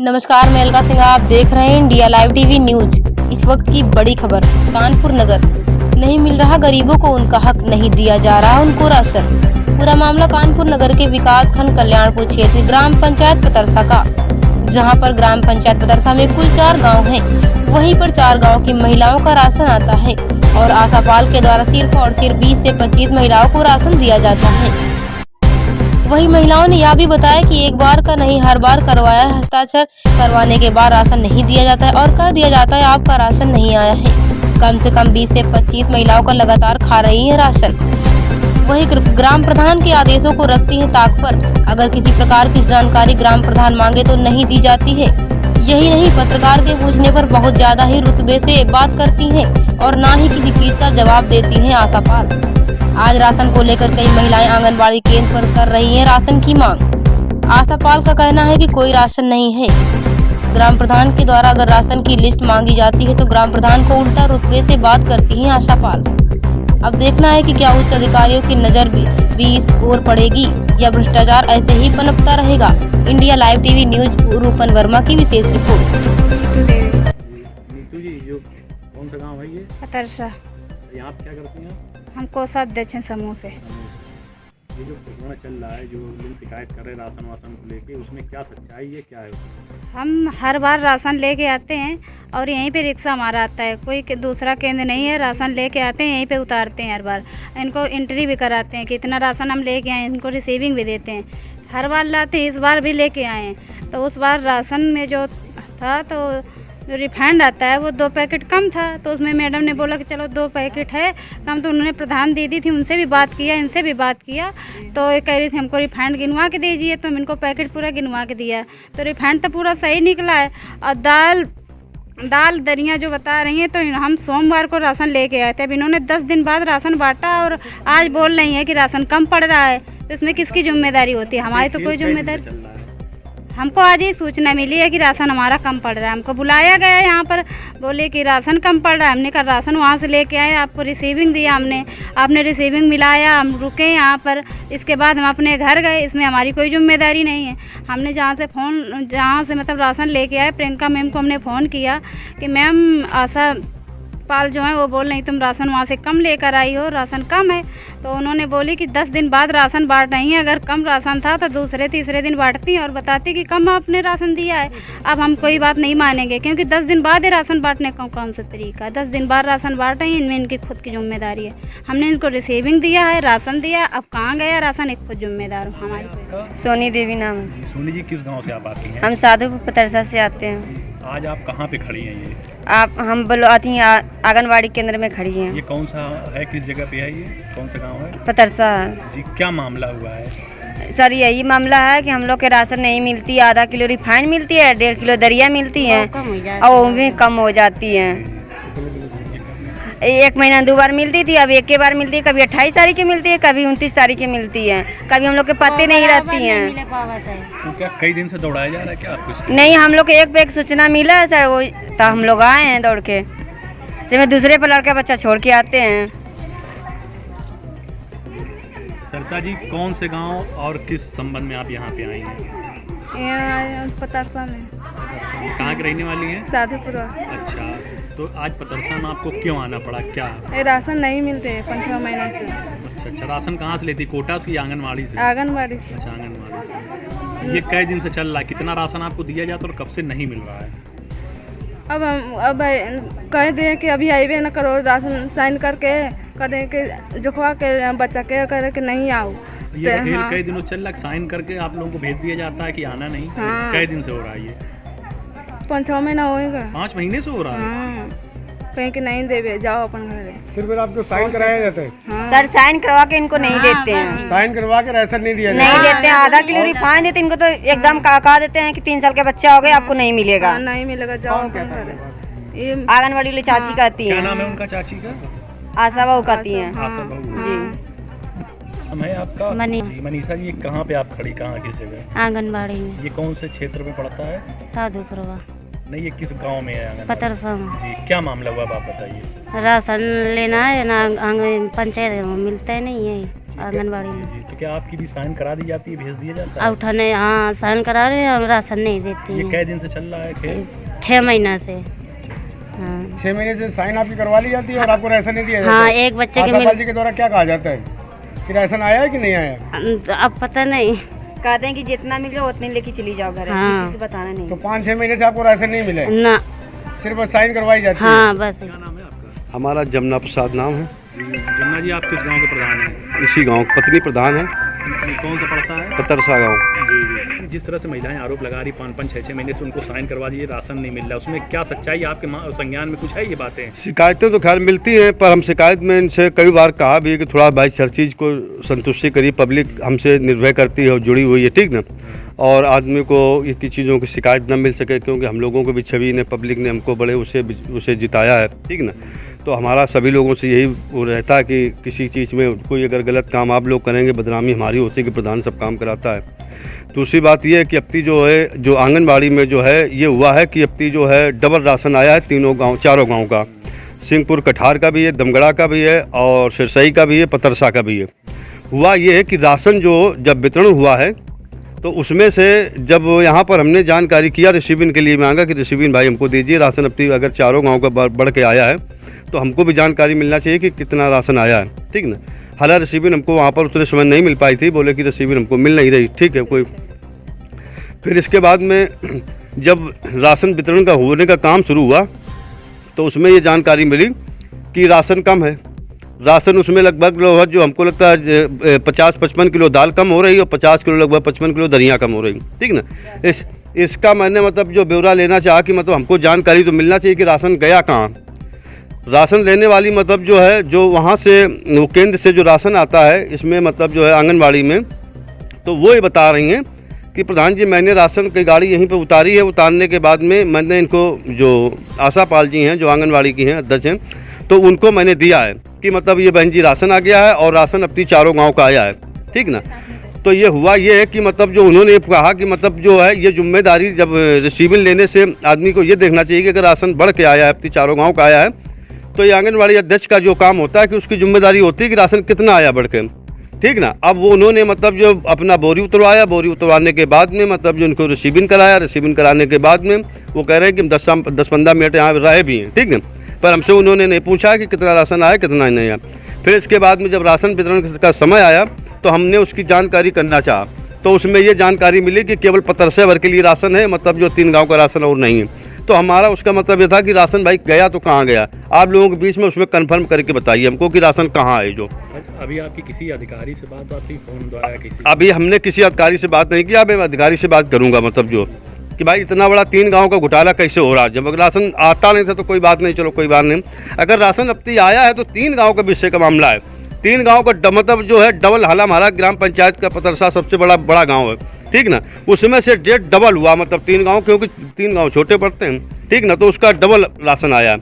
नमस्कार, मैं अलका सिंह, आप देख रहे हैं इंडिया लाइव टीवी न्यूज। इस वक्त की बड़ी खबर। कानपुर नगर नहीं मिल रहा गरीबों को उनका हक, नहीं दिया जा रहा उनको राशन। पूरा मामला कानपुर नगर के विकास खंड कल्याणपुर क्षेत्र ग्राम पंचायत पतरसा का, जहां पर ग्राम पंचायत पतरसा में कुल 4 गांव हैं। वहीं पर 4 गांव की महिलाओं का राशन आता है और आशापाल के द्वारा सिर्फ और सिर्फ 20 से 25 महिलाओं को राशन दिया जाता है। वही महिलाओं ने यह भी बताया कि एक बार का नहीं, हर बार करवाया है। हस्ताक्षर करवाने के बाद राशन नहीं दिया जाता है और कह दिया जाता है आपका राशन नहीं आया है। कम से कम 20 से 25 महिलाओं का लगातार खा रही है राशन। वही ग्राम प्रधान के आदेशों को रखती है ताक पर। अगर किसी प्रकार की जानकारी ग्राम प्रधान मांगे तो नहीं दी जाती है। यही नहीं, पत्रकार के पूछने पर बहुत ज्यादा ही रुतबे से बात करती हैं और ना ही किसी चीज का जवाब देती हैं आशापाल। आज राशन को लेकर कई महिलाएं आंगनबाड़ी केंद्र पर कर रही हैं राशन की मांग। आशापाल का कहना है कि कोई राशन नहीं है। ग्राम प्रधान के द्वारा अगर राशन की लिस्ट मांगी जाती है तो ग्राम प्रधान को उल्टा रुतबे से बात करती हैं आशापाल। अब देखना है कि क्या उच्च अधिकारियों की नजर भी इस ओर पड़ेगी या भ्रष्टाचार ऐसे ही पनपता रहेगा। इंडिया लाइव टीवी न्यूज रूपन वर्मा की विशेष रिपोर्ट। नीतू जी, जो कौन सा गाँव है ये? पतरसा। यहाँ पे क्या करती हैं? हम कोषाध्यक्ष हैं समूह से। ये जो घटना चल रहा है, जो लोग शिकायत कर रहे हैं राशन वासन को लेके, उसमें क्या सच्चाई है, क्या है? हम हर बार राशन लेके आते हैं और यहीं पे रिक्शा हमारा आता है, कोई दूसरा केंद्र नहीं है। राशन लेके आते हैं, यहीं पे उतारते हैं। हर बार इनको एंट्री भी कराते हैं कि इतना राशन हम लेके आए, इनको रिसीविंग भी देते हैं। हर बार लाते हैं, इस बार भी लेके आए हैं। तो उस बार राशन में जो था, तो जो रिफाइंड आता है वो 2 पैकेट कम था। तो उसमें मैडम ने बोला कि चलो 2 पैकेट है कम। तो उन्होंने प्रधान दीदी थी, उनसे भी बात किया, इनसे भी बात किया। तो ये कह रही थी हमको रिफाइंड गिनवा के दीजिए। तो हम इनको पैकेट पूरा गिनवा के दिया। तो रिफाइंड तो पूरा सही निकला है। और दाल दरिया जो बता रही हैं, तो हम सोमवार को राशन लेके आए थे। अब इन्होंने 10 दिन बाद राशन बांटा और आज बोल रही है कि राशन कम पड़ रहा है। तो इसमें किसकी जिम्मेदारी होती है? हमारी तो कोई जिम्मेदारी। हमको आज ही सूचना मिली है कि राशन हमारा कम पड़ रहा है। हमको बुलाया गया है यहाँ पर, बोले कि राशन कम पड़ रहा है। हमने कहा राशन वहाँ से लेके आए, आपको रिसीविंग दिया हमने, आपने रिसीविंग मिलाया, हम रुके यहाँ पर। इसके बाद हम अपने घर गए, इसमें हमारी कोई जिम्मेदारी नहीं है। हमने जहाँ से मतलब राशन लेके आए, प्रियंका मैम को हमने फ़ोन किया कि मैम आशा पाल जो है वो बोल रही तुम राशन वहाँ से कम लेकर आई हो, राशन कम है। तो उन्होंने बोली कि 10 दिन बाद राशन बांट रही हैं। अगर कम राशन था तो दूसरे तीसरे दिन बांटती और बताती कि कम आपने राशन दिया है। अब हम कोई बात नहीं मानेंगे, क्योंकि 10 दिन बाद ही राशन बांटने का कौन सा तरीका है? 10 दिन बाद राशन बांट रही हैं, इनमें इनकी खुद की जिम्मेदारी है। हमने इनको रिसीविंग दिया है, राशन दिया, अब कहाँ गया राशन, एक खुद जिम्मेदार हो हमारी। सोनी देवी नाम है। सोनी जी, किस गाँव से आप आती हैं? हम साधुपुर पतरसा से आते हैं। आज आप कहाँ पे खड़ी हैं? ये हम आती हैं आंगनबाड़ी केंद्र में खड़ी हैं। ये कौन सा है, किस जगह पे है, ये कौन सा गांव है? पतरसा जी। क्या मामला हुआ है? सर यही मामला है कि हम लोग के राशन नहीं मिलती। आधा किलो रिफाइंड मिलती है, 1.5 किलो दरिया मिलती है और वो भी कम हो जाती है। 1 महीना 2 बार मिलती थी, अब एक के बार मिलती है। कभी 28 तारीख की मिलती है, कभी 29 तारीख की मिलती है। कभी हम लोग के पत्ते नहीं रहती हैं। तो क्या कई दिन से दौड़ाया जा रहा है क्या कुछ? नहीं, हम लोग को एक पे एक सूचना मिला है सर, वो तो हम लोग आए हैं दौड़ के। जिसमें दूसरे पर लड़का बच्चा छोड़ के आते हैं। सरिता जी, कौन से गांव और किस संबंध में आप यहाँ पे आई हैं? पतरसा में। कहाँ की रहने वाली हैं? साधुपुर। अच्छा, तो आज पतरसा में आपको क्यों आना पड़ा, क्या? राशन नहीं मिलते 5-6 महीने से। अच्छा, राशन कहाँ से लेती? कोटा से या आंगनबाड़ी से? आंगनबाड़ी से। अच्छा, आंगनबाड़ी से। ये कई दिन से चल रहा है? कितना राशन आपको दिया जाता और कब से नहीं मिल रहा है? अब कह दें कि अभी आइए ना करो, राशन साइन करके करें कि जुखवा के बच्चा के करे कि नहीं आओ। ये खेल कई दिनों चल रहा है, साइन करके आप लोगों को भेज दिया जाता है कि आना नहीं। हाँ। कई दिन से हो रहा है ये? 5-6 महीना होएगा। 5 महीने से हो रहा है? कहीं कि नहीं देवे, जाओ अपन घर। सिर्फ आपको साइन कराया जाता है? हाँ। सर साइन करवा के इनको नहीं देते हैं। साइन करवा के राशन नहीं दिया नहीं देते हैं। आधा किलो रिफाइंड देते इनको तो एकदम कहा देते हैं कि 3 साल के बच्चा हो गए, आपको नहीं मिलेगा। नहीं मिलेगा, जाओ अपन घर। ये आंगनबाड़ी वाली चाची कहती क्या है। नाम है उनका चाची का? आशा बहू कहती हैं। आशा बहू जी। मैं आपका मनी। जी, मनीषा जी, कहाँ पे आप खड़ी, कहाँ किस जगह? आंगनबाड़ी में। ये कौन से क्षेत्र में पड़ता है? साधुपुरवा। नहीं, ये किस गांव में है? आंगनबाड़ी? पतरसा में। जी, क्या मामला हुआ आप बताइए। राशन लेना है ना, पंचायत में मिलता है नहीं है। आंगनबाड़ी में। जी, तो क्या आपकी भी साइन करा दी जाती है, भेज दिया जाता है? अब उठाने हाँ साइन करा रहे हैं और राशन नहीं देती ये हैं। कै दिन से चल रहा है खेल? 6 महीना से। हाँ 6 महीने से साइन आपकी करवा ली जाती है और आपको राशन नहीं दिया जाता हाँ, है? एक बच्चे के आशापाल जी के द्वारा क्या कहा जाता है कि राशन आया है कि नहीं आया? अब पता नहीं। कहते हैं कि जितना मिले उतने लेके चली जाओ घर, हाँ। किसी से बताना नहीं। तो 5-6 महीने से आपको राशन नहीं मिले, ना सिर्फ बस साइन करवाई जाती है? हाँ बस। क्या नाम है आपका? हमारा जमुना प्रसाद नाम है। जी, जमुना जी, आप किस गांव के प्रधान हैं? इसी गांव पत्नी प्रधान है, कौन सा पड़ता है? पतरसा गांव। जी जी, जिस तरह से महिलाएं आरोप लगा रही 5-5, 6-6 महीने से उनको साइन करवा दिए, राशन नहीं मिल रहा, उसमें क्या सच्चाई आपके संज्ञान में कुछ है ये बातें? शिकायतें तो खैर मिलती हैं, पर हम शिकायत में इनसे कई बार कहा भी है कि थोड़ा भाई हर चीज़ को संतुष्टि करिए, पब्लिक हमसे निर्भय करती है और जुड़ी हुई है, ठीक ना। और आदमी को ये की चीज़ों की शिकायत न मिल सके, क्योंकि हम लोगों को भी छवि ने पब्लिक ने हमको बड़े उसे जिताया है, ठीक ना। तो हमारा सभी लोगों से यही वो रहता है कि किसी चीज़ में कोई अगर गलत काम आप लोग करेंगे, बदनामी हमारी होती है कि प्रधान सब काम कराता है। दूसरी बात यह है कि अब जो है जो आंगनबाड़ी में जो है ये हुआ है कि अब जो है डबल राशन आया है चारों गाँव का। सिंहपुर कठार का भी है, दमगड़ा का भी है और सिरसई का भी है, पतरसा का भी है। हुआ ये है कि राशन जो जब वितरण हुआ है तो उसमें से जब यहाँ पर हमने जानकारी किया, रिसीविंग के लिए मांगा कि रिसीविंग भाई हमको दीजिए राशन, अब अगर चारों गांव का बढ़ के आया है तो हमको भी जानकारी मिलना चाहिए कि कितना राशन आया है, ठीक ना। हालांकि रिसीविंग हमको वहाँ पर उतने समय नहीं मिल पाई थी, बोले कि रिसीविंग हमको मिल नहीं रही, ठीक है कोई। फिर इसके बाद में जब राशन वितरण का होने का काम शुरू हुआ तो उसमें ये जानकारी मिली कि राशन कम है। राशन उसमें लगभग जो हमको लगता है 50-55 किलो दाल कम हो रही है और 50 किलो लगभग 55 किलो दरिया कम हो रही, ठीक ना। इसका मैंने मतलब जो ब्यौरा लेना चाहा कि मतलब हमको जानकारी तो मिलना चाहिए कि राशन गया कहाँ। राशन लेने वाली मतलब जो है जो वहाँ से वो केंद्र से जो राशन आता है इसमें मतलब जो है आंगनबाड़ी में, तो वो ये बता रही हैं कि प्रधान जी मैंने राशन की गाड़ी यहीं पे उतारी है, उतारने के बाद में मैंने इनको जो आशापाल जी हैं जो आंगनबाड़ी की हैं अध्यक्ष हैं, तो उनको मैंने दिया है कि मतलब ये बहन जी राशन आ गया है और राशन अपनी चारों गांव का आया है, ठीक ना। तो ये हुआ ये है कि मतलब जो उन्होंने कहा कि मतलब जो है ये जिम्मेदारी जब रिसीविंग लेने से आदमी को ये देखना चाहिए कि अगर राशन बढ़ के आया है, अपनी चारों गाँव का आया है, तो ये आंगनबाड़ी अध्यक्ष का जो काम होता है कि उसकी जिम्मेदारी होती है कि राशन कितना आया बढ़ के, ठीक ना। अब वो उन्होंने मतलब जो अपना बोरी उतरवाया, बोरी उतरवाने के बाद में मतलब जो उनको रिसीविंग कराया, रिसीविंग कराने के बाद में वो कह रहे हैं कि हम 10-15 मिनट यहाँ रहे भी हैं, ठीक ना। पर हमसे उन्होंने नहीं पूछा कि कितना राशन आया कितना नहीं आया। फिर इसके बाद में जब राशन वितरण का समय आया तो हमने उसकी जानकारी करना चाहा, तो उसमें ये जानकारी मिली कि केवल पतरसे भर के लिए राशन है, मतलब जो 3 गाँव का राशन और नहीं है। तो हमारा उसका मतलब ये था कि राशन भाई गया तो कहाँ गया, आप लोगों के बीच में उसमें कंफर्म करके बताइए हमको कि राशन कहाँ है। जो अभी आपकी किसी अधिकारी से बात हुई फोन द्वारा? किसी अभी हमने किसी अधिकारी से बात नहीं की, अब मैं अधिकारी से बात करूंगा, मतलब जो कि भाई इतना बड़ा 3 गांव का घोटाला कैसे हो रहा है। जब राशन आता नहीं था तो कोई बात नहीं, चलो कोई बात नहीं। अगर राशन अब तक आया है तो 3 गाँव का विषय का मामला है, 3 गाँव का मतलब जो है डबल। हालांकि हमारा ग्राम पंचायत का पतरसा सबसे बड़ा गाँव है, ठीक ना। उसमें से डेट डबल हुआ, मतलब 3 गाँव, क्योंकि 3 गाँव छोटे पड़ते हैं, ठीक ना, तो उसका डबल राशन आया।